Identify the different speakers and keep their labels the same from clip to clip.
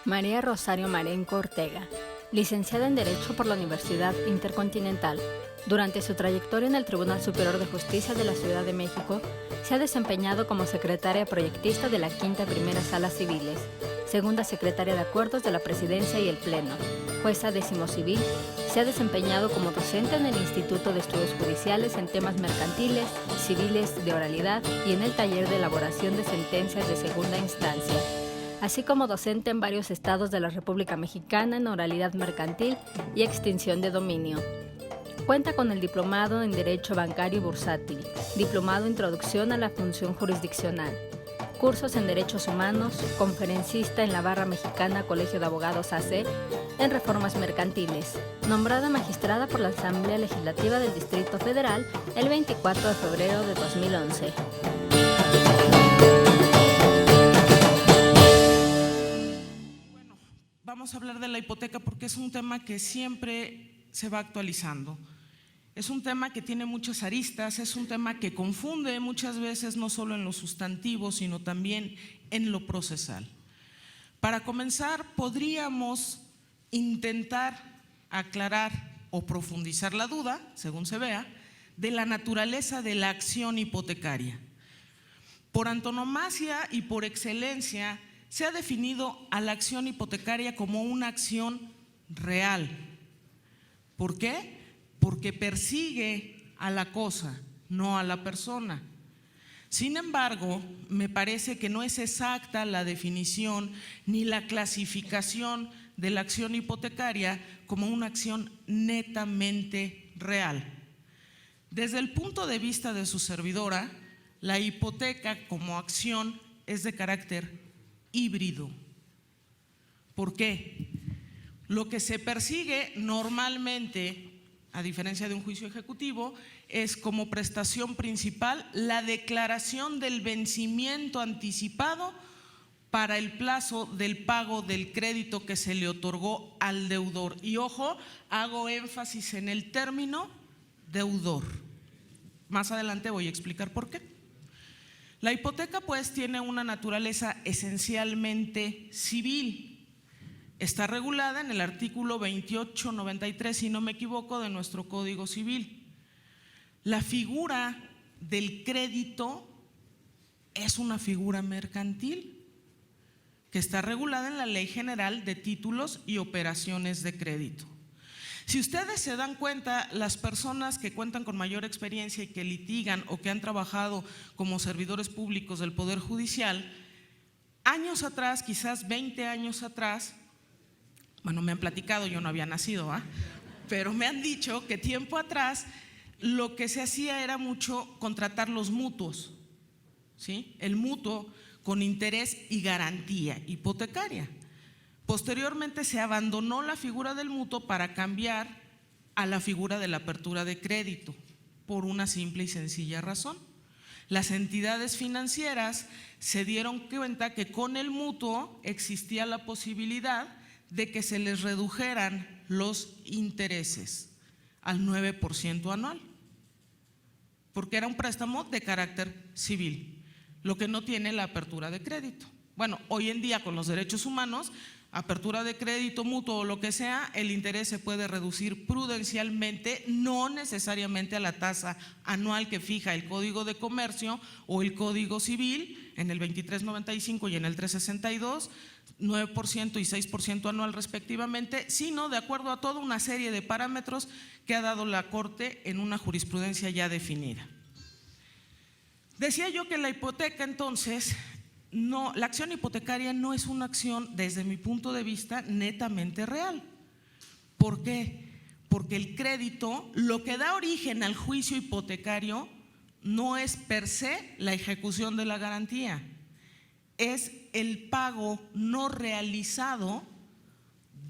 Speaker 1: María Rosario Marenco Ortega, licenciada en Derecho por la Universidad Intercontinental. Durante su trayectoria en el Tribunal Superior de Justicia de la Ciudad de México, se ha desempeñado como secretaria proyectista de la Quinta Primera Sala Civiles, segunda secretaria de Acuerdos de la Presidencia y el Pleno, jueza décimo civil. Se ha desempeñado como docente en el Instituto de Estudios Judiciales en temas mercantiles, civiles, de oralidad y en el taller de elaboración de sentencias de segunda instancia, así como docente en varios estados de la República Mexicana en oralidad mercantil y extinción de dominio. Cuenta con el diplomado en Derecho Bancario y Bursátil, diplomado Introducción a la Función Jurisdiccional, cursos en Derechos Humanos, conferencista en la Barra Mexicana Colegio de Abogados AC en reformas mercantiles, nombrada magistrada por la Asamblea Legislativa del Distrito Federal el 24 de febrero de 2011.
Speaker 2: Vamos a hablar de la hipoteca porque es un tema que siempre se va actualizando. Es un tema que tiene muchas aristas, es un tema que confunde muchas veces no solo en lo sustantivo, sino también en lo procesal. Para comenzar, podríamos intentar aclarar o profundizar la duda, según se vea, de la naturaleza de la acción hipotecaria. Por antonomasia y por excelencia, se ha definido a la acción hipotecaria como una acción real. ¿Por qué? Porque persigue a la cosa, no a la persona. Sin embargo, me parece que no es exacta la definición ni la clasificación de la acción hipotecaria como una acción netamente real. Desde el punto de vista de su servidora, la hipoteca como acción es de carácter híbrido. ¿Por qué? Lo que se persigue normalmente, a diferencia de un juicio ejecutivo, es como prestación principal la declaración del vencimiento anticipado para el plazo del pago del crédito que se le otorgó al deudor. Y ojo, hago énfasis en el término deudor. Más adelante voy a explicar por qué. La hipoteca pues tiene una naturaleza esencialmente civil. Está regulada en el artículo 2893, si no me equivoco, de nuestro Código Civil. La figura del crédito es una figura mercantil que está regulada en la Ley General de Títulos y Operaciones de Crédito. Si ustedes se dan cuenta, las personas que cuentan con mayor experiencia y que litigan o que han trabajado como servidores públicos del Poder Judicial, años atrás, quizás 20 años atrás, bueno, me han platicado, yo no había nacido, pero me han dicho que tiempo atrás lo que se hacía era mucho contratar los mutuos, ¿sí? El mutuo con interés y garantía hipotecaria. Posteriormente se abandonó la figura del mutuo para cambiar a la figura de la apertura de crédito por una simple y sencilla razón. Las entidades financieras se dieron cuenta que con el mutuo existía la posibilidad de que se les redujeran los intereses al 9% anual, porque era un préstamo de carácter civil, lo que no tiene la apertura de crédito. Bueno, hoy en día con los derechos humanos, apertura de crédito mutuo o lo que sea, el interés se puede reducir prudencialmente, no necesariamente a la tasa anual que fija el Código de Comercio o el Código Civil en el 2395 y en el 362, 9% y 6% anual respectivamente, sino de acuerdo a toda una serie de parámetros que ha dado la Corte en una jurisprudencia ya definida. Decía yo que la hipoteca entonces, la acción hipotecaria no es una acción, desde mi punto de vista, netamente real. ¿Por qué? Porque el crédito, lo que da origen al juicio hipotecario, no es per se la ejecución de la garantía, es el pago no realizado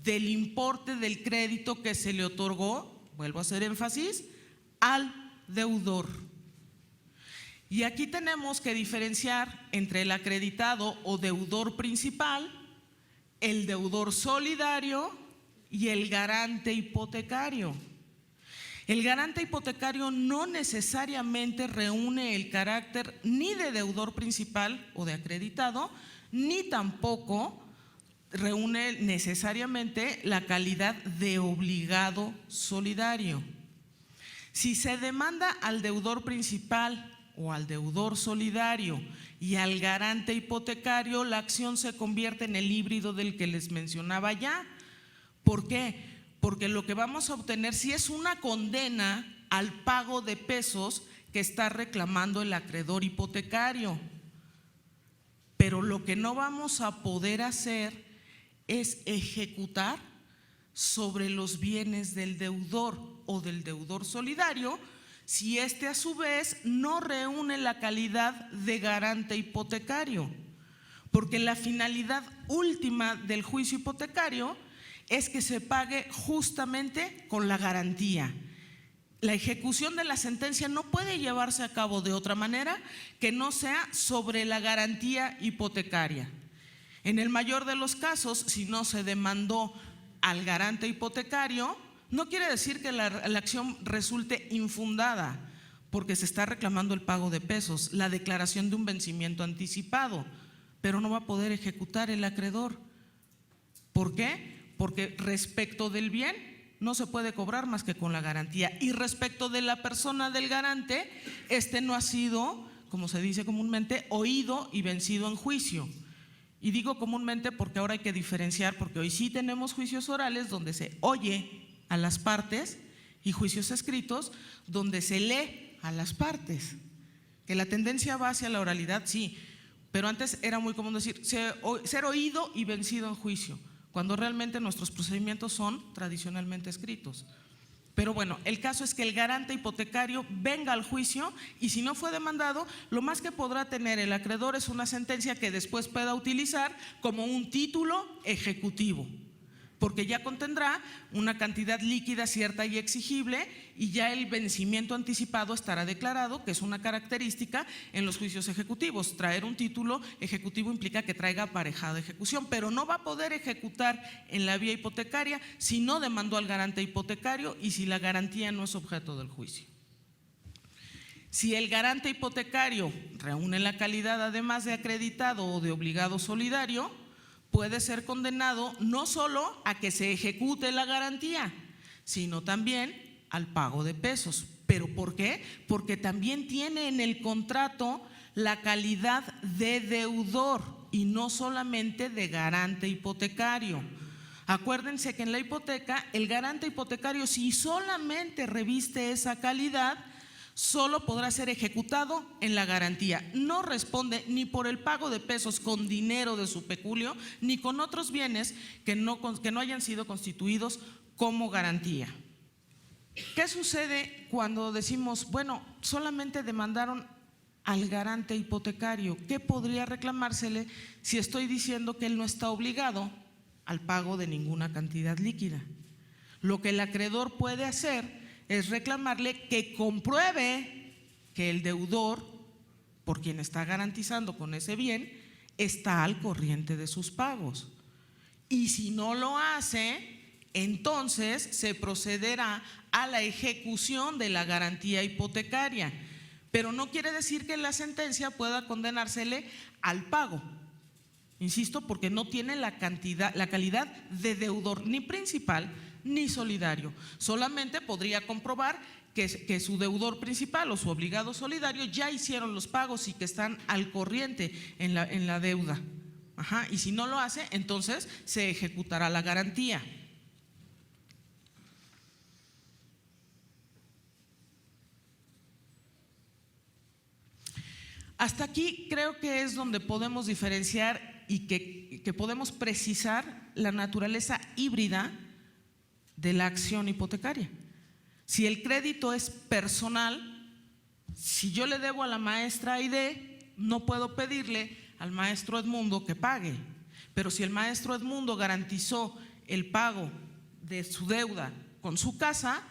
Speaker 2: del importe del crédito que se le otorgó, vuelvo a hacer énfasis, al deudor. Y aquí tenemos que diferenciar entre el acreditado o deudor principal, el deudor solidario y el garante hipotecario. El garante hipotecario no necesariamente reúne el carácter ni de deudor principal o de acreditado, ni tampoco reúne necesariamente la calidad de obligado solidario. Si se demanda al deudor principal o al deudor solidario y al garante hipotecario, la acción se convierte en el híbrido del que les mencionaba ya. ¿Por qué? Porque lo que vamos a obtener sí es una condena al pago de pesos que está reclamando el acreedor hipotecario. Pero lo que no vamos a poder hacer es ejecutar sobre los bienes del deudor o del deudor solidario si éste a su vez no reúne la calidad de garante hipotecario, porque la finalidad última del juicio hipotecario es que se pague justamente con la garantía. La ejecución de la sentencia no puede llevarse a cabo de otra manera que no sea sobre la garantía hipotecaria. En el mayor de los casos, si no se demandó al garante hipotecario, no quiere decir que la acción resulte infundada, porque se está reclamando el pago de pesos, la declaración de un vencimiento anticipado, pero no va a poder ejecutar el acreedor. ¿Por qué? Porque respecto del bien no se puede cobrar más que con la garantía, y respecto de la persona del garante, este no ha sido, como se dice comúnmente, oído y vencido en juicio. Y digo comúnmente porque ahora hay que diferenciar, porque hoy sí tenemos juicios orales donde se oye a las partes y juicios escritos donde se lee a las partes. Que la tendencia va hacia la oralidad, sí, pero antes era muy común decir ser oído y vencido en juicio, cuando realmente nuestros procedimientos son tradicionalmente escritos. Pero bueno, el caso es que el garante hipotecario venga al juicio y si no fue demandado, lo más que podrá tener el acreedor es una sentencia que después pueda utilizar como un título ejecutivo, porque ya contendrá una cantidad líquida cierta y exigible y ya el vencimiento anticipado estará declarado, que es una característica en los juicios ejecutivos. Traer un título ejecutivo implica que traiga aparejada ejecución, pero no va a poder ejecutar en la vía hipotecaria si no demandó al garante hipotecario y si la garantía no es objeto del juicio. Si el garante hipotecario reúne la calidad además de acreditado o de obligado solidario, puede ser condenado no solo a que se ejecute la garantía, sino también al pago de pesos. ¿Pero por qué? Porque también tiene en el contrato la calidad de deudor y no solamente de garante hipotecario. Acuérdense que en la hipoteca el garante hipotecario, si solamente reviste esa calidad, solo podrá ser ejecutado en la garantía. No responde ni por el pago de pesos con dinero de su peculio, ni con otros bienes que no hayan sido constituidos como garantía. ¿Qué sucede cuando decimos, bueno, solamente demandaron al garante hipotecario? ¿Qué podría reclamársele si estoy diciendo que él no está obligado al pago de ninguna cantidad líquida? Lo que el acreedor puede hacer es reclamarle que compruebe que el deudor, por quien está garantizando con ese bien, está al corriente de sus pagos. Y si no lo hace, entonces se procederá a la ejecución de la garantía hipotecaria. Pero no quiere decir que en la sentencia pueda condenársele al pago. Insisto, porque no tiene la calidad de deudor ni principal ni solidario. Solamente podría comprobar que su deudor principal o su obligado solidario ya hicieron los pagos y que están al corriente en la deuda. Y si no lo hace, entonces se ejecutará la garantía. Hasta aquí creo que es donde podemos diferenciar y que podemos precisar la naturaleza híbrida de la acción hipotecaria. Si el crédito es personal, si yo le debo a la maestra Aide, no puedo pedirle al maestro Edmundo que pague, pero si el maestro Edmundo garantizó el pago de su deuda con su casa,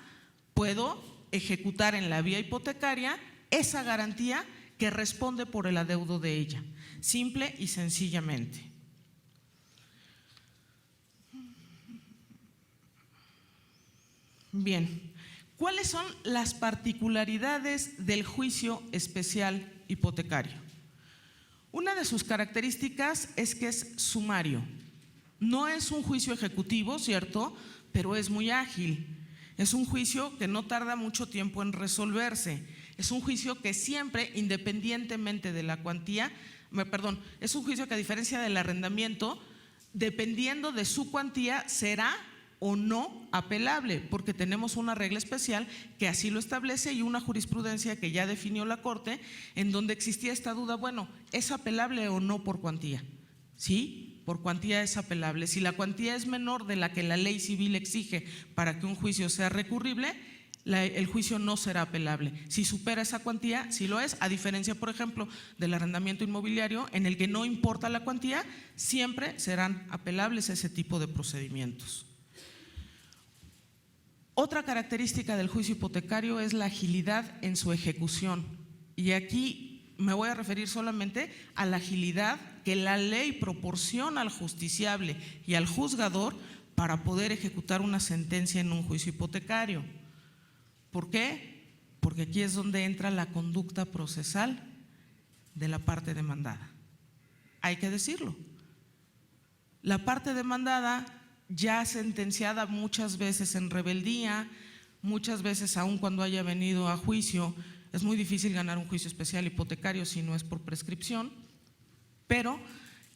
Speaker 2: puedo ejecutar en la vía hipotecaria esa garantía que responde por el adeudo de ella, simple y sencillamente. Bien, ¿cuáles son las particularidades del juicio especial hipotecario? Una de sus características es que es sumario. No es un juicio ejecutivo, ¿cierto? Pero es muy ágil. Es un juicio que no tarda mucho tiempo en resolverse. Es un juicio que siempre, independientemente de la cuantía, es un juicio que, a diferencia del arrendamiento, dependiendo de su cuantía, será o no apelable, porque tenemos una regla especial que así lo establece y una jurisprudencia que ya definió la Corte, en donde existía esta duda: bueno, ¿es apelable o no por cuantía? Sí, por cuantía es apelable. Si la cuantía es menor de la que la ley civil exige para que un juicio sea recurrible, el juicio no será apelable. Si supera esa cuantía, sí lo es, a diferencia, por ejemplo, del arrendamiento inmobiliario, en el que no importa la cuantía, siempre serán apelables ese tipo de procedimientos. Otra característica del juicio hipotecario es la agilidad en su ejecución, y aquí me voy a referir solamente a la agilidad que la ley proporciona al justiciable y al juzgador para poder ejecutar una sentencia en un juicio hipotecario. ¿Por qué? Porque aquí es donde entra la conducta procesal de la parte demandada. Hay que decirlo. La parte demandada, ya sentenciada muchas veces en rebeldía, muchas veces aun cuando haya venido a juicio, es muy difícil ganar un juicio especial hipotecario si no es por prescripción. Pero,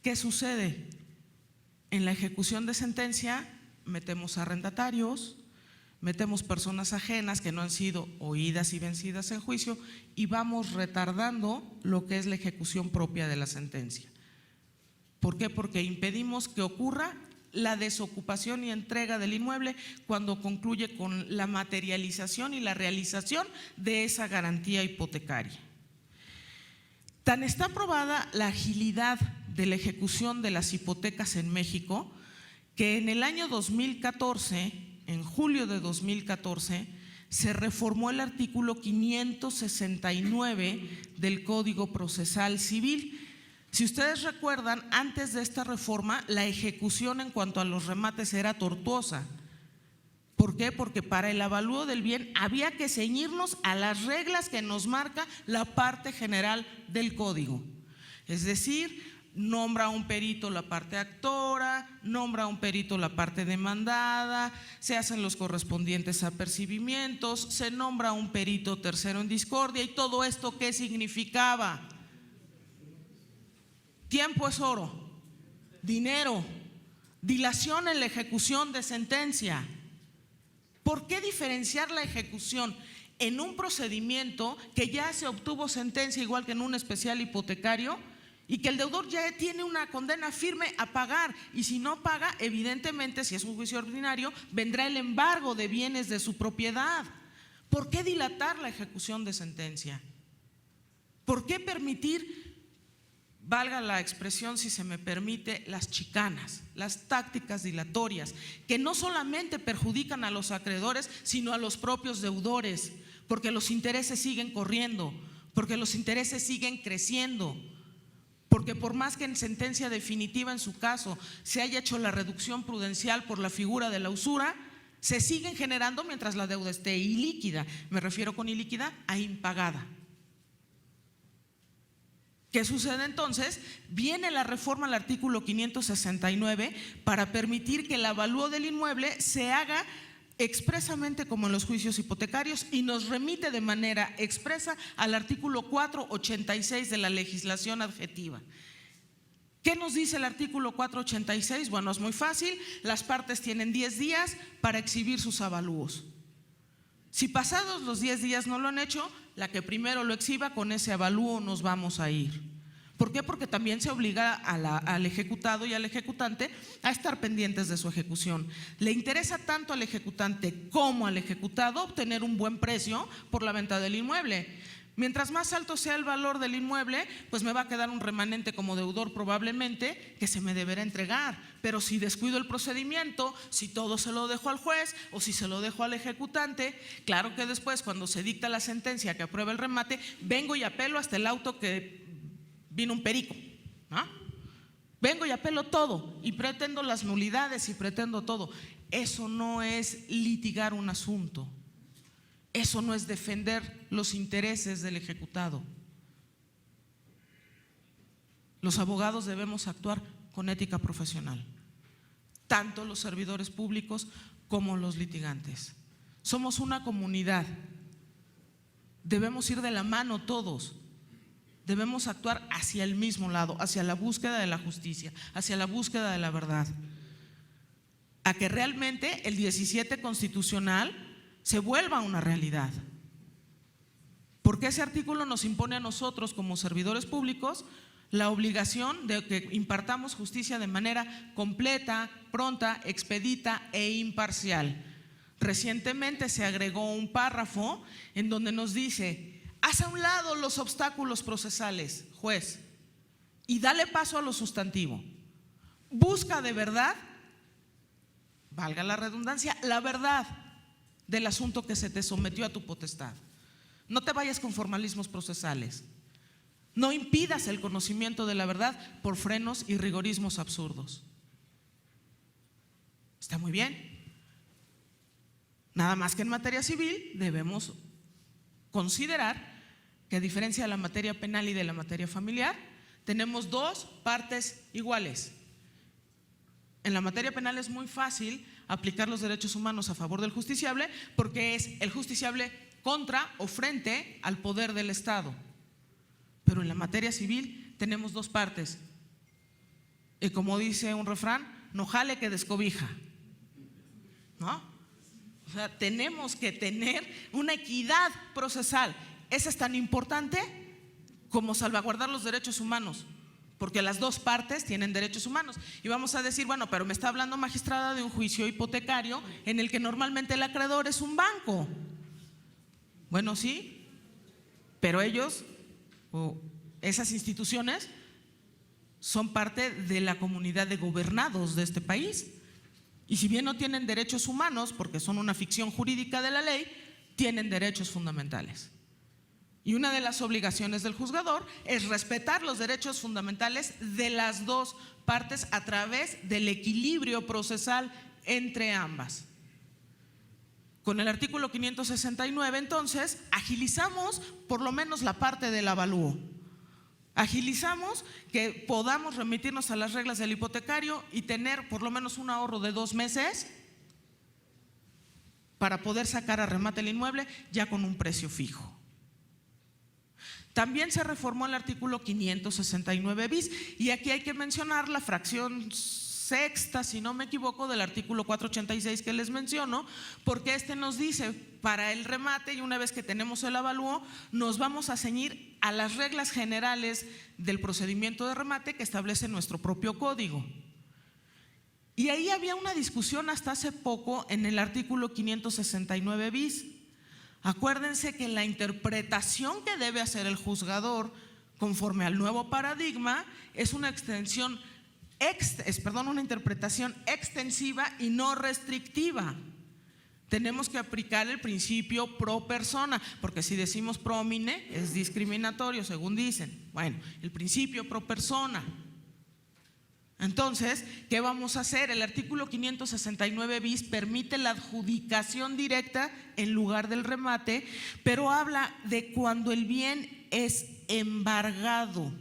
Speaker 2: ¿qué sucede? En la ejecución de sentencia metemos arrendatarios, metemos personas ajenas que no han sido oídas y vencidas en juicio, y vamos retardando lo que es la ejecución propia de la sentencia. ¿Por qué? Porque impedimos que ocurra la desocupación y entrega del inmueble cuando concluye con la materialización y la realización de esa garantía hipotecaria. Tan está probada la agilidad de la ejecución de las hipotecas en México, que en el año 2014, en julio de 2014, se reformó el artículo 569 del Código Procesal Civil. Si ustedes recuerdan, antes de esta reforma, la ejecución en cuanto a los remates era tortuosa. ¿Por qué? Porque para el avalúo del bien había que ceñirnos a las reglas que nos marca la parte general del código. Es decir, nombra a un perito la parte actora, nombra a un perito la parte demandada, se hacen los correspondientes apercibimientos, se nombra a un perito tercero en discordia. ¿Y todo esto qué significaba? Tiempo es oro, dinero, dilación en la ejecución de sentencia. ¿Por qué diferenciar la ejecución en un procedimiento que ya se obtuvo sentencia, igual que en un especial hipotecario, y que el deudor ya tiene una condena firme a pagar? Y si no paga, evidentemente, si es un juicio ordinario, vendrá el embargo de bienes de su propiedad. ¿Por qué dilatar la ejecución de sentencia? ¿Por qué permitir, valga la expresión si se me permite, las chicanas, las tácticas dilatorias, que no solamente perjudican a los acreedores, sino a los propios deudores? Porque los intereses siguen corriendo, porque los intereses siguen creciendo, porque por más que en sentencia definitiva en su caso se haya hecho la reducción prudencial por la figura de la usura, se siguen generando mientras la deuda esté ilíquida. Me refiero con ilíquida a impagada. ¿Qué sucede entonces? Viene la reforma al artículo 569 para permitir que el avalúo del inmueble se haga expresamente como en los juicios hipotecarios, y nos remite de manera expresa al artículo 486 de la legislación adjetiva. ¿Qué nos dice el artículo 486? Bueno, es muy fácil. Las partes tienen 10 días para exhibir sus avalúos. Si pasados los 10 días no lo han hecho, la que primero lo exhiba, con ese avalúo nos vamos a ir. ¿Por qué? Porque también se obliga al ejecutado y al ejecutante a estar pendientes de su ejecución. Le interesa tanto al ejecutante como al ejecutado obtener un buen precio por la venta del inmueble. Mientras más alto sea el valor del inmueble, pues me va a quedar un remanente como deudor probablemente que se me deberá entregar. Pero si descuido el procedimiento, si todo se lo dejo al juez o si se lo dejo al ejecutante, claro que después, cuando se dicta la sentencia que aprueba el remate, vengo y apelo hasta el auto que vino un perico, ¿no? Vengo y apelo todo y pretendo las nulidades y pretendo todo. Eso no es litigar un asunto. Eso no es defender los intereses del ejecutado. Los abogados debemos actuar con ética profesional. tanto los servidores públicos como los litigantes. Somos una comunidad, debemos ir de la mano todos, debemos actuar hacia el mismo lado, hacia la búsqueda de la justicia, hacia la búsqueda de la verdad, a que realmente el 17 constitucional se vuelva una realidad. Porque ese artículo nos impone a nosotros como servidores públicos la obligación de que impartamos justicia de manera completa, pronta, expedita e imparcial. Recientemente se agregó un párrafo en donde nos dice: haz a un lado los obstáculos procesales, juez, y dale paso a lo sustantivo. Busca de verdad, valga la redundancia, la verdad del asunto que se te sometió a tu potestad. No te vayas con formalismos procesales. No impidas el conocimiento de la verdad por frenos y rigorismos absurdos. Está muy bien. Nada más que en materia civil debemos considerar que, a diferencia de la materia penal y de la materia familiar, tenemos dos partes iguales. En la materia penal es muy fácil aplicar los derechos humanos a favor del justiciable, porque es el justiciable contra o frente al poder del Estado. Pero en la materia civil tenemos dos partes. Y como dice un refrán, no jale que descobija, ¿no? O sea, tenemos que tener una equidad procesal. Eso es tan importante como salvaguardar los derechos humanos, porque las dos partes tienen derechos humanos. Y vamos a decir, bueno, pero me está hablando, magistrada, de un juicio hipotecario en el que normalmente el acreedor es un banco. Bueno, sí, pero ellos o esas instituciones son parte de la comunidad de gobernados de este país. Y si bien no tienen derechos humanos, porque son una ficción jurídica de la ley, tienen derechos fundamentales. Y una de las obligaciones del juzgador es respetar los derechos fundamentales de las dos partes a través del equilibrio procesal entre ambas. Con el artículo 569, entonces, agilizamos por lo menos la parte del avalúo. Agilizamos que podamos remitirnos a las reglas del hipotecario y tener por lo menos un ahorro de 2 meses para poder sacar a remate el inmueble ya con un precio fijo. También se reformó el artículo 569 bis, y aquí hay que mencionar la fracción sexta, si no me equivoco, del artículo 486 que les menciono, porque este nos dice: para el remate, y una vez que tenemos el avalúo, nos vamos a ceñir a las reglas generales del procedimiento de remate que establece nuestro propio código. Y ahí había una discusión hasta hace poco en el artículo 569 bis. Acuérdense que la interpretación que debe hacer el juzgador conforme al nuevo paradigma es una una interpretación extensiva y no restrictiva. Tenemos que aplicar el principio pro persona, porque si decimos pro homine es discriminatorio, según dicen. Bueno, el principio pro persona. Entonces, ¿qué vamos a hacer? El artículo 569 bis permite la adjudicación directa en lugar del remate, pero habla de cuando el bien es embargado.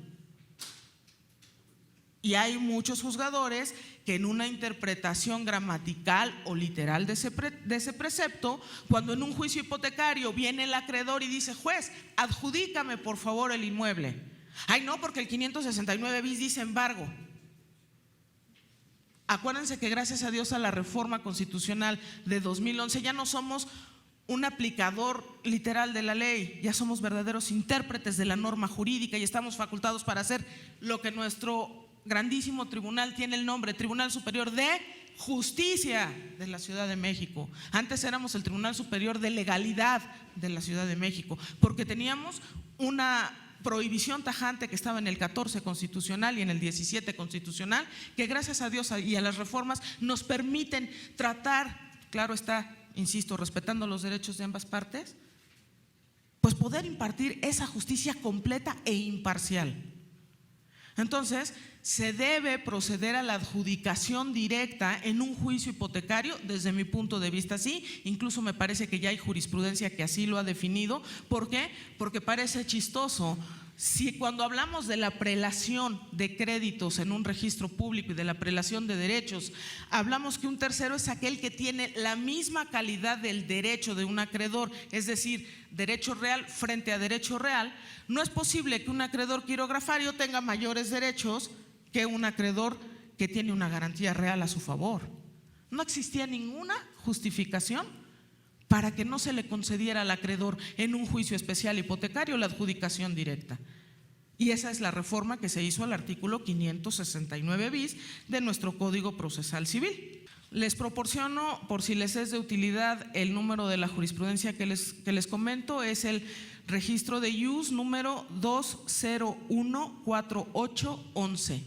Speaker 2: Y hay muchos juzgadores que en una interpretación gramatical o literal de ese precepto, cuando en un juicio hipotecario viene el acreedor y dice: juez, adjudícame por favor el inmueble. Ay, no, porque el 569 bis dice embargo. Acuérdense que gracias a Dios a la reforma constitucional de 2011 ya no somos un aplicador literal de la ley, ya somos verdaderos intérpretes de la norma jurídica y estamos facultados para hacer lo que nuestro grandísimo tribunal tiene el nombre: Tribunal Superior de Justicia de la Ciudad de México. Antes éramos el Tribunal Superior de Legalidad de la Ciudad de México, porque teníamos una prohibición tajante que estaba en el 14 constitucional y en el 17 constitucional, que gracias a Dios y a las reformas nos permiten tratar, claro está, insisto, respetando los derechos de ambas partes, pues poder impartir esa justicia completa e imparcial. Entonces, se debe proceder a la adjudicación directa en un juicio hipotecario, desde mi punto de vista sí, incluso me parece que ya hay jurisprudencia que así lo ha definido. ¿Por qué? Porque parece chistoso. Si cuando hablamos de la prelación de créditos en un registro público y de la prelación de derechos, hablamos que un tercero es aquel que tiene la misma calidad del derecho de un acreedor, es decir, derecho real frente a derecho real, no es posible que un acreedor quirografario tenga mayores derechos que un acreedor que tiene una garantía real a su favor. No existía ninguna justificación para que no se le concediera al acreedor en un juicio especial hipotecario la adjudicación directa. Y esa es la reforma que se hizo al artículo 569 bis de nuestro Código Procesal Civil. Les proporciono, por si les es de utilidad, el número de la jurisprudencia que les comento. Es el registro de ius número 2014811.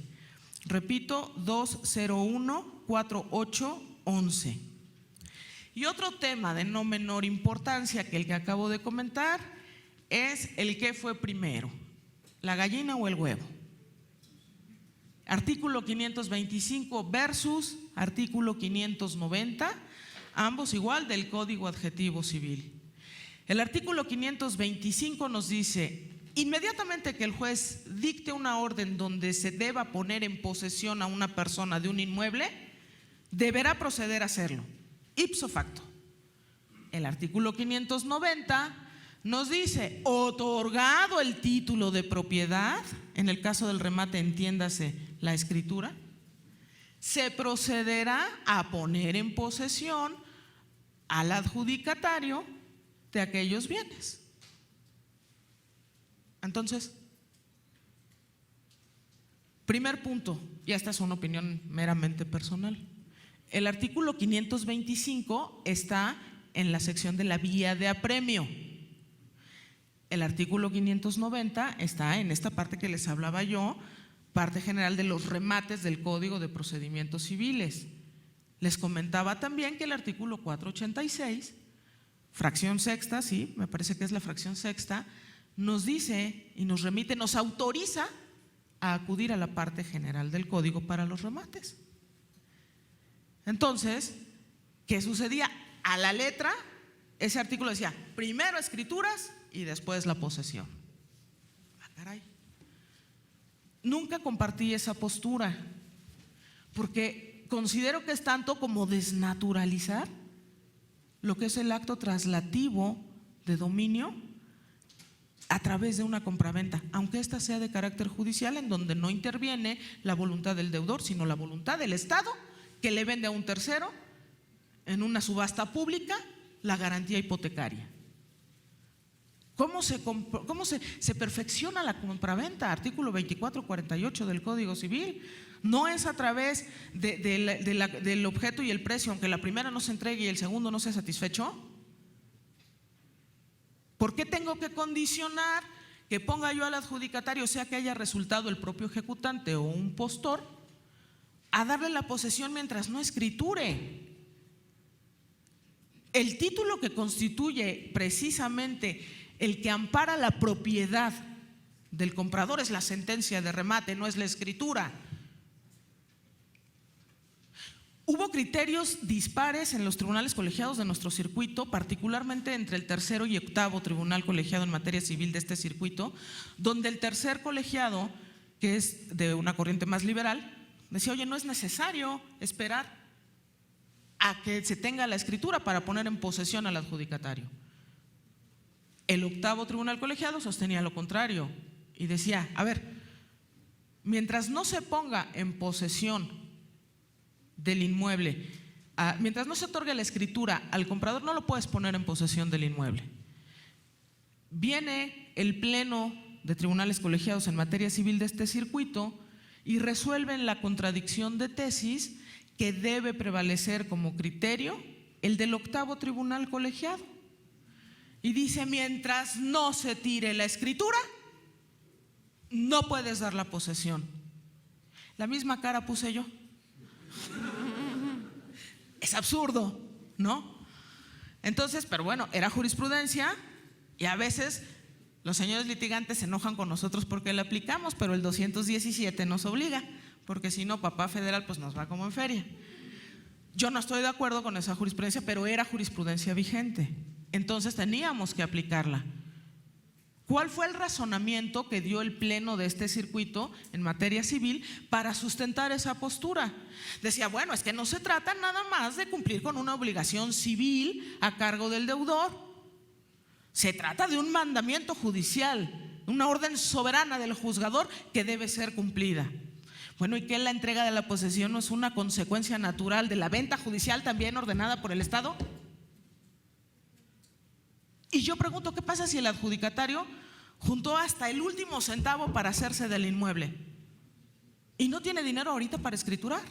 Speaker 2: Repito, 2014811. Y otro tema de no menor importancia que el que acabo de comentar es el que fue primero, la gallina o el huevo. Artículo 525 versus artículo 590, ambos igual del Código Adjetivo Civil. El artículo 525 nos dice: inmediatamente que el juez dicte una orden donde se deba poner en posesión a una persona de un inmueble, deberá proceder a hacerlo ipso facto. El artículo 590 nos dice: otorgado el título de propiedad, en el caso del remate entiéndase la escritura, se procederá a poner en posesión al adjudicatario de aquellos bienes. Entonces, primer punto, y esta es una opinión meramente personal. El artículo 525 está en la sección de la vía de apremio. El artículo 590 está en esta parte que les hablaba yo, parte general de los remates del Código de Procedimientos Civiles. Les comentaba también que el artículo 486, fracción sexta, sí, me parece que es la fracción sexta, nos dice y nos remite, nos autoriza a acudir a la parte general del Código para los remates. Entonces, ¿qué sucedía? A la letra, ese artículo decía primero escrituras y después la posesión. Ah, caray. Nunca compartí esa postura, porque considero que es tanto como desnaturalizar lo que es el acto traslativo de dominio a través de una compraventa, aunque ésta sea de carácter judicial, en donde no interviene la voluntad del deudor, sino la voluntad del Estado, que le vende a un tercero en una subasta pública la garantía hipotecaria. ¿Cómo se perfecciona la compraventa? Artículo 2448 del Código Civil. No es a través del objeto y el precio, aunque la primera no se entregue y el segundo no sea satisfecho. ¿Por qué tengo que condicionar que ponga yo al adjudicatario, sea que haya resultado el propio ejecutante o un postor, a darle la posesión mientras no escriture? El título que constituye precisamente el que ampara la propiedad del comprador es la sentencia de remate, no es la escritura. Hubo criterios dispares en los tribunales colegiados de nuestro circuito, particularmente entre el tercero y octavo tribunal colegiado en materia civil de este circuito, donde el tercer colegiado, que es de una corriente más liberal, decía: oye, no es necesario esperar a que se tenga la escritura para poner en posesión al adjudicatario. El octavo tribunal colegiado sostenía lo contrario y decía: a ver, mientras no se ponga en posesión del inmueble, mientras no se otorgue la escritura al comprador, no lo puedes poner en posesión del inmueble. Viene el pleno de tribunales colegiados en materia civil de este circuito y resuelven la contradicción de tesis que debe prevalecer como criterio el del octavo tribunal colegiado. Y dice: mientras no se tire la escritura, no puedes dar la posesión. La misma cara puse yo. Es absurdo, ¿no? Entonces, pero bueno, era jurisprudencia y a veces los señores litigantes se enojan con nosotros porque la aplicamos, pero el 217 nos obliga, porque si no, papá federal pues nos va como en feria. Yo no estoy de acuerdo con esa jurisprudencia, pero era jurisprudencia vigente, entonces teníamos que aplicarla. ¿Cuál fue el razonamiento que dio el pleno de este circuito en materia civil para sustentar esa postura? Decía, bueno, es que no se trata nada más de cumplir con una obligación civil a cargo del deudor. Se trata de un mandamiento judicial, una orden soberana del juzgador que debe ser cumplida. Bueno, ¿y qué la entrega de la posesión no es una consecuencia natural de la venta judicial también ordenada por el Estado? Y yo pregunto, ¿qué pasa si el adjudicatario juntó hasta el último centavo para hacerse del inmueble y no tiene dinero ahorita para escriturar?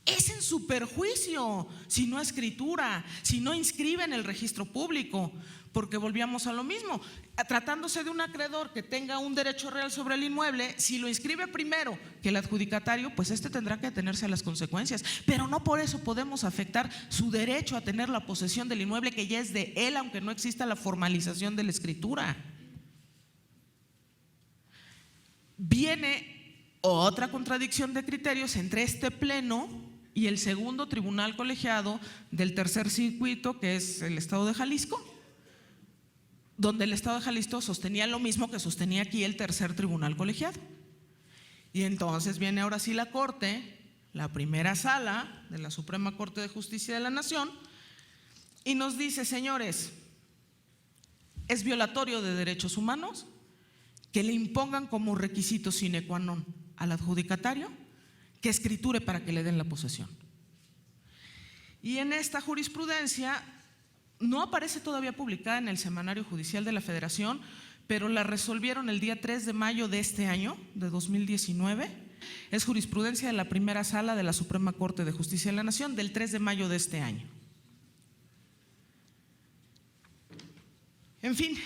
Speaker 2: Es en su perjuicio si no escritura, si no inscribe en el registro público, porque volvíamos a lo mismo. Tratándose de un acreedor que tenga un derecho real sobre el inmueble, si lo inscribe primero que el adjudicatario, pues este tendrá que atenerse a las consecuencias, pero no por eso podemos afectar su derecho a tener la posesión del inmueble que ya es de él, aunque no exista la formalización de la escritura. Viene otra contradicción de criterios entre este pleno y el segundo tribunal colegiado del tercer circuito, que es el Estado de Jalisco, donde el Estado de Jalisco sostenía lo mismo que sostenía aquí el tercer tribunal colegiado. Y entonces viene ahora sí la Corte, la primera sala de la Suprema Corte de Justicia de la Nación, y nos dice, señores, es violatorio de derechos humanos que le impongan como requisito sine qua non al adjudicatario que escriture para que le den la posesión. Y en esta jurisprudencia no aparece todavía publicada en el Semanario Judicial de la Federación, pero la resolvieron el día 3 de mayo de este año, de 2019. Es jurisprudencia de la primera sala de la Suprema Corte de Justicia de la Nación del 3 de mayo de este año. En fin,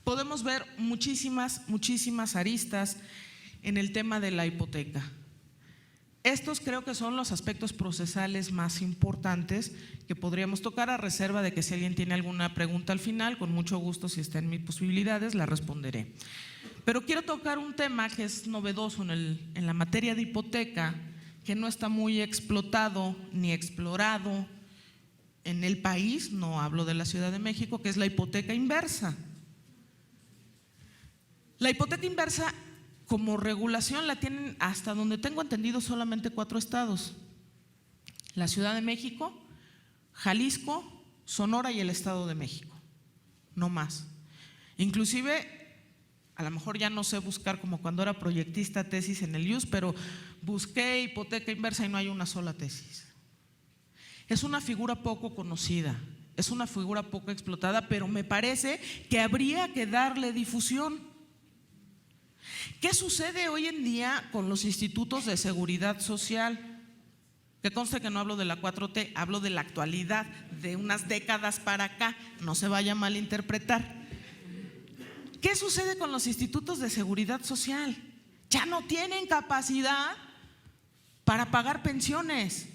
Speaker 2: podemos ver muchísimas aristas en el tema de la hipoteca. Estos creo que son los aspectos procesales más importantes que podríamos tocar, a reserva de que si alguien tiene alguna pregunta al final, con mucho gusto, si está en mis posibilidades, la responderé. Pero quiero tocar un tema que es novedoso en la materia de hipoteca, que no está muy explotado ni explorado en el país, no hablo de la Ciudad de México, que es la hipoteca inversa. La hipoteca inversa, como regulación, la tienen, hasta donde tengo entendido, solamente 4 estados: la Ciudad de México, Jalisco, Sonora y el Estado de México, no más. Inclusive, a lo mejor ya no sé buscar como cuando era proyectista tesis en el IUS, pero busqué hipoteca inversa y no hay una sola tesis. Es una figura poco conocida, es una figura poco explotada, pero me parece que habría que darle difusión. ¿Qué sucede hoy en día con los institutos de seguridad social? Que conste que no hablo de la 4T, hablo de la actualidad, de unas décadas para acá, no se vaya a malinterpretar. ¿Qué sucede con los institutos de seguridad social? Ya no tienen capacidad para pagar pensiones,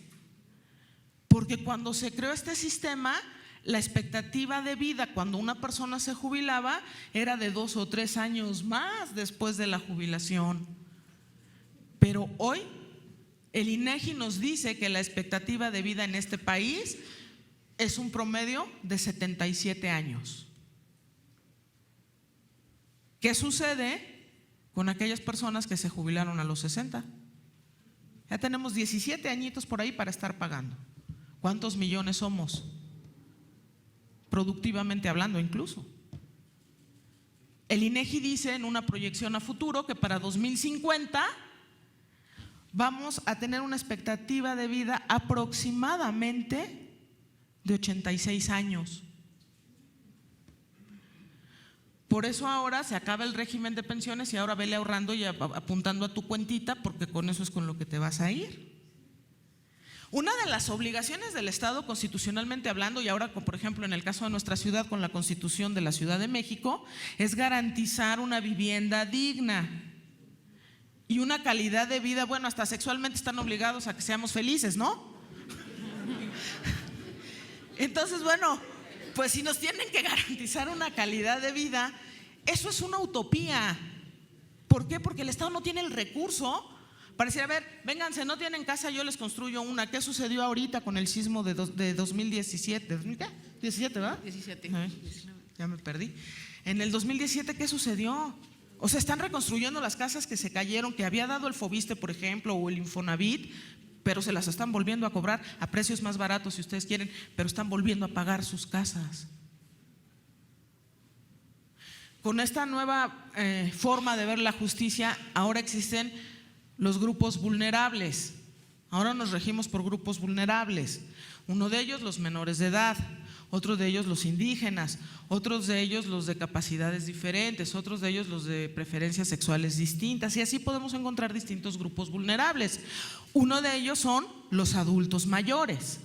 Speaker 2: porque cuando se creó este sistema, la expectativa de vida cuando una persona se jubilaba era de 2 o 3 años más después de la jubilación. Pero hoy el INEGI nos dice que la expectativa de vida en este país es un promedio de 77 años. ¿Qué sucede con aquellas personas que se jubilaron a los 60? Ya tenemos 17 añitos por ahí para estar pagando. ¿Cuántos millones somos? Productivamente hablando incluso. El INEGI dice en una proyección a futuro que para 2050 vamos a tener una expectativa de vida aproximadamente de 86 años. Por eso ahora se acaba el régimen de pensiones y ahora vele ahorrando y apuntando a tu cuentita, porque con eso es con lo que te vas a ir. Una de las obligaciones del Estado constitucionalmente hablando, y ahora por ejemplo en el caso de nuestra ciudad con la Constitución de la Ciudad de México, es garantizar una vivienda digna y una calidad de vida. Bueno, hasta sexualmente están obligados a que seamos felices, ¿no? Entonces, bueno, pues si nos tienen que garantizar una calidad de vida, eso es una utopía. ¿Por qué? Porque el Estado no tiene el recurso para decir, a ver, vénganse, no tienen casa, yo les construyo una. ¿Qué sucedió ahorita con el sismo de 2017? ¿2017, verdad?
Speaker 3: 17.
Speaker 2: Ay, ya me perdí. En el 2017, ¿qué sucedió? O sea, están reconstruyendo las casas que se cayeron, que había dado el Fobiste, por ejemplo, o el Infonavit, pero se las están volviendo a cobrar a precios más baratos, si ustedes quieren, pero están volviendo a pagar sus casas. Con esta nueva forma de ver la justicia, ahora existen los grupos vulnerables. Ahora nos regimos por grupos vulnerables. Uno de ellos los menores de edad, otro de ellos los indígenas, otros de ellos los de capacidades diferentes, otros de ellos los de preferencias sexuales distintas, y así podemos encontrar distintos grupos vulnerables. Uno de ellos son los adultos mayores.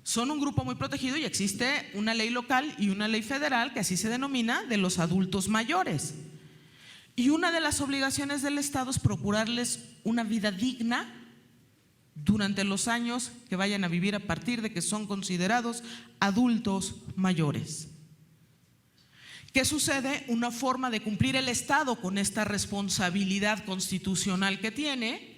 Speaker 2: Son un grupo muy protegido y existe una ley local y una ley federal que así se denomina, de los adultos mayores. Y una de las obligaciones del Estado es procurarles una vida digna durante los años que vayan a vivir a partir de que son considerados adultos mayores. ¿Qué sucede? Una forma de cumplir el Estado con esta responsabilidad constitucional que tiene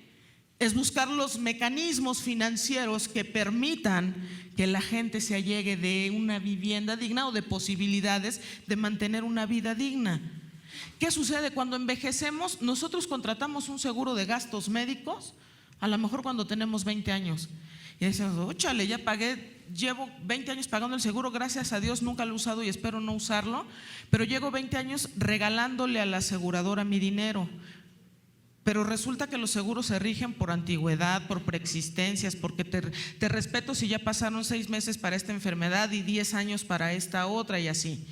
Speaker 2: es buscar los mecanismos financieros que permitan que la gente se allegue de una vivienda digna o de posibilidades de mantener una vida digna. ¿Qué sucede? Cuando envejecemos, nosotros contratamos un seguro de gastos médicos, a lo mejor cuando tenemos 20 años. Y decimos, óchale, ya pagué, llevo 20 años pagando el seguro, gracias a Dios nunca lo he usado y espero no usarlo, pero llevo 20 años regalándole a la aseguradora mi dinero. Pero resulta que los seguros se rigen por antigüedad, por preexistencias, porque te respeto si ya pasaron 6 meses para esta enfermedad y 10 años para esta otra y así.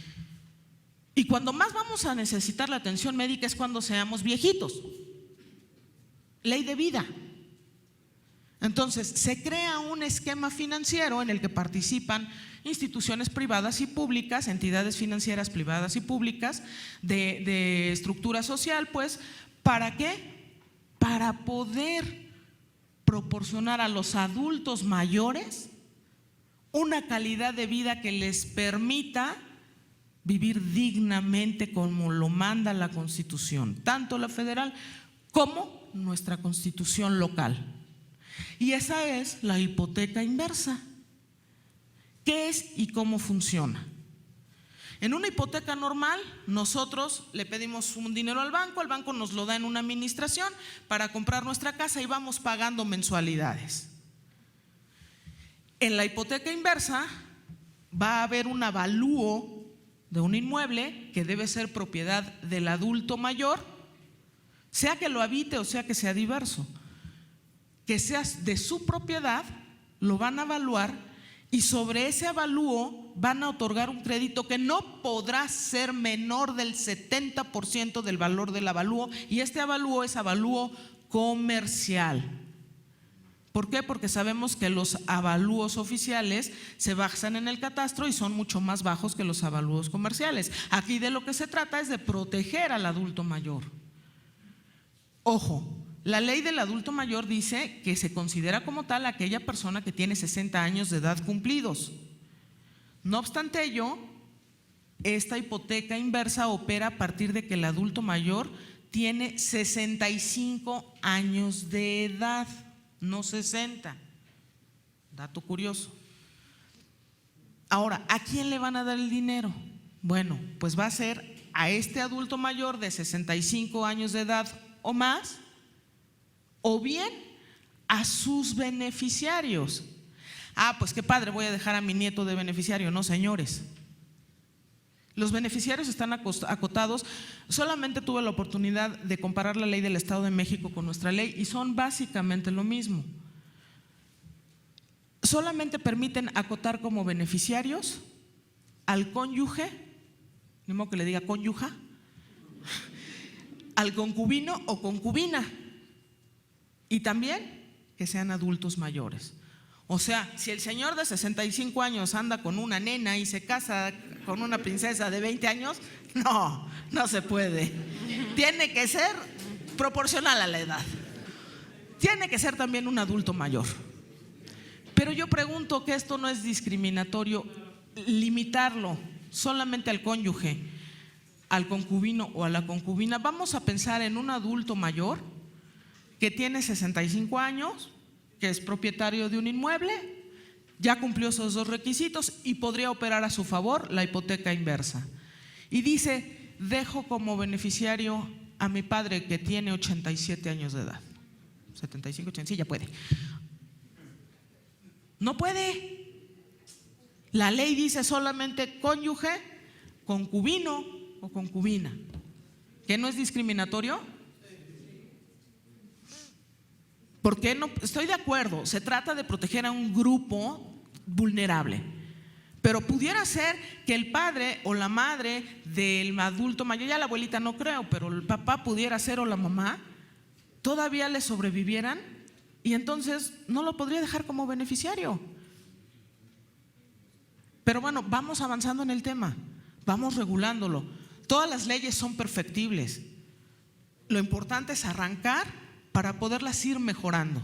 Speaker 2: Y cuando más vamos a necesitar la atención médica es cuando seamos viejitos. Ley de vida. Entonces, se crea un esquema financiero en el que participan instituciones privadas y públicas, entidades financieras privadas y públicas de estructura social, pues, ¿para qué? Para poder proporcionar a los adultos mayores una calidad de vida que les permita vivir dignamente como lo manda la Constitución, tanto la federal como nuestra Constitución local. Y esa es la hipoteca inversa. ¿Qué es y cómo funciona? En una hipoteca normal, nosotros le pedimos un dinero al banco nos lo da en una administración para comprar nuestra casa y vamos pagando mensualidades. En la hipoteca inversa va a haber un avalúo de un inmueble que debe ser propiedad del adulto mayor, sea que lo habite o sea que sea diverso. Que sea de su propiedad, lo van a evaluar y sobre ese avalúo van a otorgar un crédito que no podrá ser menor del 70% del valor del avalúo, y este avalúo es avalúo comercial. ¿Por qué? Porque sabemos que los avalúos oficiales se basan en el catastro y son mucho más bajos que los avalúos comerciales. Aquí de lo que se trata es de proteger al adulto mayor. Ojo, la ley del adulto mayor dice que se considera como tal aquella persona que tiene 60 años de edad cumplidos. No obstante ello, esta hipoteca inversa opera a partir de que el adulto mayor tiene 65 años de edad, no 60. Dato curioso. Ahora, ¿a quién le van a dar el dinero? Bueno, pues va a ser a este adulto mayor de 65 años de edad o más, o bien a sus beneficiarios. Pues qué padre, voy a dejar a mi nieto de beneficiario. No, señores. Los beneficiarios están acotados. Solamente tuve la oportunidad de comparar la ley del Estado de México con nuestra ley y son básicamente lo mismo. Solamente permiten acotar como beneficiarios al cónyuge, ni modo que le diga cónyuja, al concubino o concubina, y también que sean adultos mayores. O sea, si el señor de 65 años anda con una nena y se casa con una princesa de 20 años, no se puede. Tiene que ser proporcional a la edad. Tiene que ser también un adulto mayor. Pero yo pregunto que esto no es discriminatorio, limitarlo solamente al cónyuge, al concubino o a la concubina. Vamos a pensar en un adulto mayor que tiene 65 años, que es propietario de un inmueble, ya cumplió esos dos requisitos y podría operar a su favor la hipoteca inversa. y dice: dejo como beneficiario a mi padre que tiene 87 años de edad. 75, 80, sí, ya puede. No puede. La ley dice solamente cónyuge, concubino o concubina. ¿Que no es discriminatorio? ¿Por qué no? Estoy de acuerdo, se trata de proteger a un grupo vulnerable, pero pudiera ser que el padre o la madre del adulto mayor, ya la abuelita no creo, pero el papá pudiera ser, o la mamá, todavía le sobrevivieran, y entonces no lo podría dejar como beneficiario. Pero bueno, vamos avanzando en el tema, vamos regulándolo. Todas las leyes son perfectibles. Lo importante es arrancar para poderlas ir mejorando.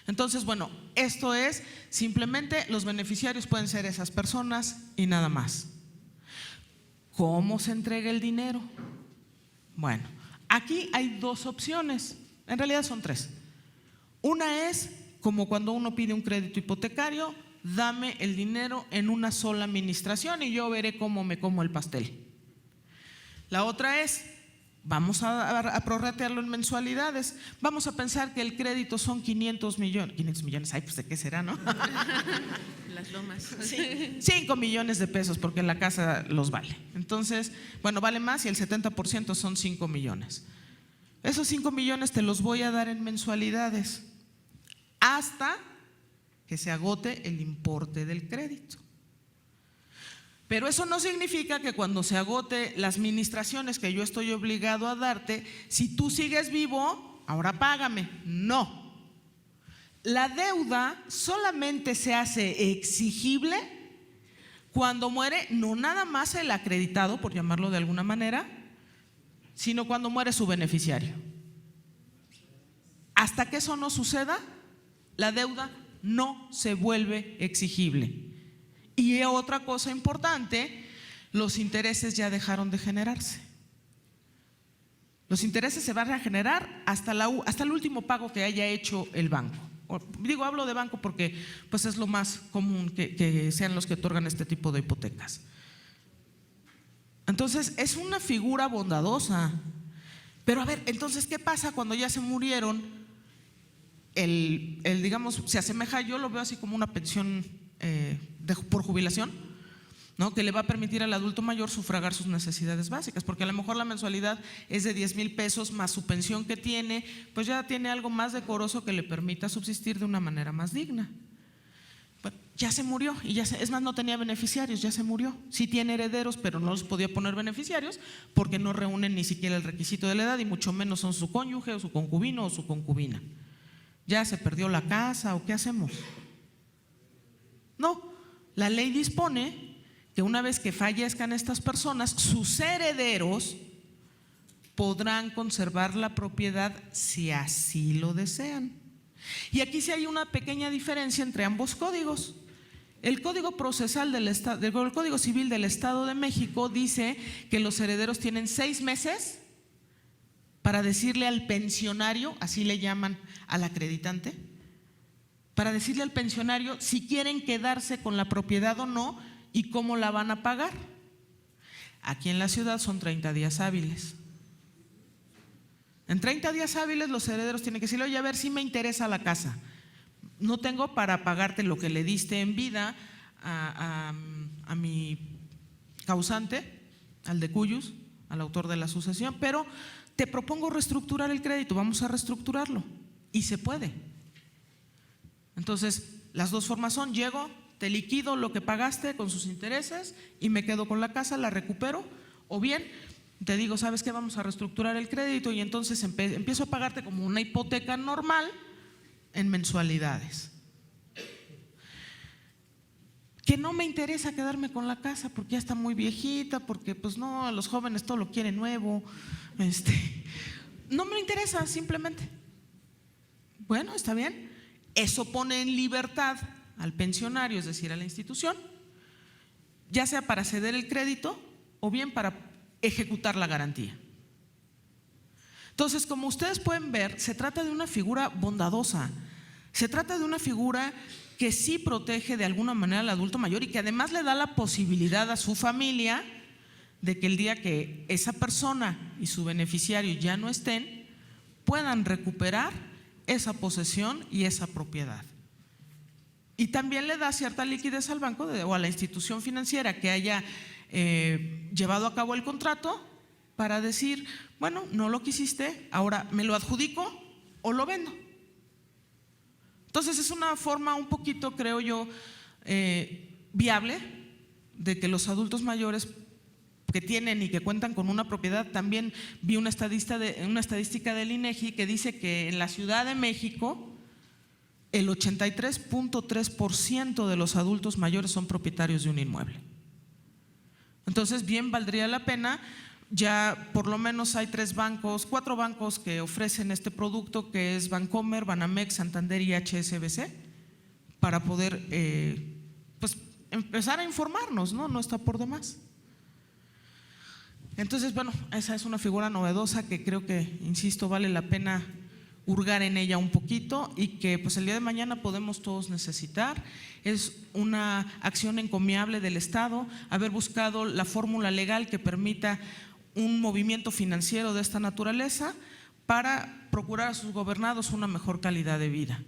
Speaker 2: Entonces, bueno, esto es simplemente los beneficiarios pueden ser esas personas y nada más. ¿Cómo se entrega el dinero? Bueno, aquí hay dos opciones, en realidad son tres. Una es como cuando uno pide un crédito hipotecario: dame el dinero en una sola administración y yo veré cómo me como el pastel. La otra es: vamos a prorratearlo en mensualidades. Vamos a pensar que el crédito son 500 millones. 500 millones, ay, pues ¿de qué será, no?
Speaker 3: Las lomas.
Speaker 2: Sí, 5 millones de pesos, porque la casa los vale. Entonces, bueno, vale más y el 70% son 5 millones. Esos 5 millones te los voy a dar en mensualidades hasta que se agote el importe del crédito. Pero eso no significa que cuando se agote las administraciones que yo estoy obligado a darte, si tú sigues vivo, ahora págame. No. La deuda solamente se hace exigible cuando muere no nada más el acreditado, por llamarlo de alguna manera, sino cuando muere su beneficiario. Hasta que eso no suceda, la deuda no se vuelve exigible. Y otra cosa importante, los intereses ya dejaron de generarse. Los intereses se van a generar hasta el último pago que haya hecho el banco. Hablo de banco porque pues es lo más común que sean los que otorgan este tipo de hipotecas. Entonces es una figura bondadosa. Pero a ver, entonces ¿qué pasa cuando ya se murieron? Digamos, se asemeja, yo lo veo así como una pensión por jubilación, ¿no? Que le va a permitir al adulto mayor sufragar sus necesidades básicas, porque a lo mejor la mensualidad es de 10,000 pesos más su pensión que tiene, pues ya tiene algo más decoroso que le permita subsistir de una manera más digna. Bueno, ya se murió y es más, no tenía beneficiarios, ya se murió. Sí tiene herederos, pero no los podía poner beneficiarios porque no reúnen ni siquiera el requisito de la edad y mucho menos son su cónyuge o su concubino o su concubina. ¿Ya se perdió la casa o qué hacemos? No, la ley dispone que una vez que fallezcan estas personas, sus herederos podrán conservar la propiedad si así lo desean. Y aquí sí hay una pequeña diferencia entre ambos códigos. El Código Procesal el Código Civil del Estado de México dice que los herederos tienen 6 meses para decirle al pensionario, así le llaman al acreditante, para decirle al pensionario si quieren quedarse con la propiedad o no y cómo la van a pagar. Aquí en la ciudad son 30 días hábiles. En 30 días hábiles los herederos tienen que decirle: oye, a ver si me interesa la casa. No tengo para pagarte lo que le diste en vida a mi causante, al de cuyus, al autor de la sucesión, pero te propongo reestructurar el crédito, vamos a reestructurarlo. Y se puede. Entonces, las dos formas son: llego, te liquido lo que pagaste con sus intereses y me quedo con la casa, la recupero, o bien te digo: ¿sabes qué? Vamos a reestructurar el crédito y entonces empiezo a pagarte como una hipoteca normal en mensualidades. Que no me interesa quedarme con la casa porque ya está muy viejita, porque pues no, los jóvenes todo lo quieren nuevo, no me interesa simplemente. Bueno, está bien. Eso pone en libertad al pensionario, es decir, a la institución, ya sea para ceder el crédito o bien para ejecutar la garantía. Entonces, como ustedes pueden ver, se trata de una figura bondadosa, se trata de una figura que sí protege de alguna manera al adulto mayor y que además le da la posibilidad a su familia de que el día que esa persona y su beneficiario ya no estén, puedan recuperar esa posesión y esa propiedad. Y también le da cierta liquidez al banco o a la institución financiera que haya llevado a cabo el contrato para decir, bueno, no lo quisiste, ahora me lo adjudico o lo vendo. Entonces es una forma un poquito, creo yo, viable de que los adultos mayores que tienen y que cuentan con una propiedad. También vi una estadística del INEGI que dice que en la Ciudad de México el 83.3% de los adultos mayores son propietarios de un inmueble. Entonces bien valdría la pena. Ya por lo menos hay 4 bancos que ofrecen este producto, que es Bancomer, Banamex, Santander y HSBC, para poder pues empezar a informarnos, ¿no? No está por demás. Entonces, bueno, esa es una figura novedosa que creo que, insisto, vale la pena hurgar en ella un poquito y que pues el día de mañana podemos todos necesitar. Es una acción encomiable del Estado haber buscado la fórmula legal que permita un movimiento financiero de esta naturaleza para procurar a sus gobernados una mejor calidad de vida.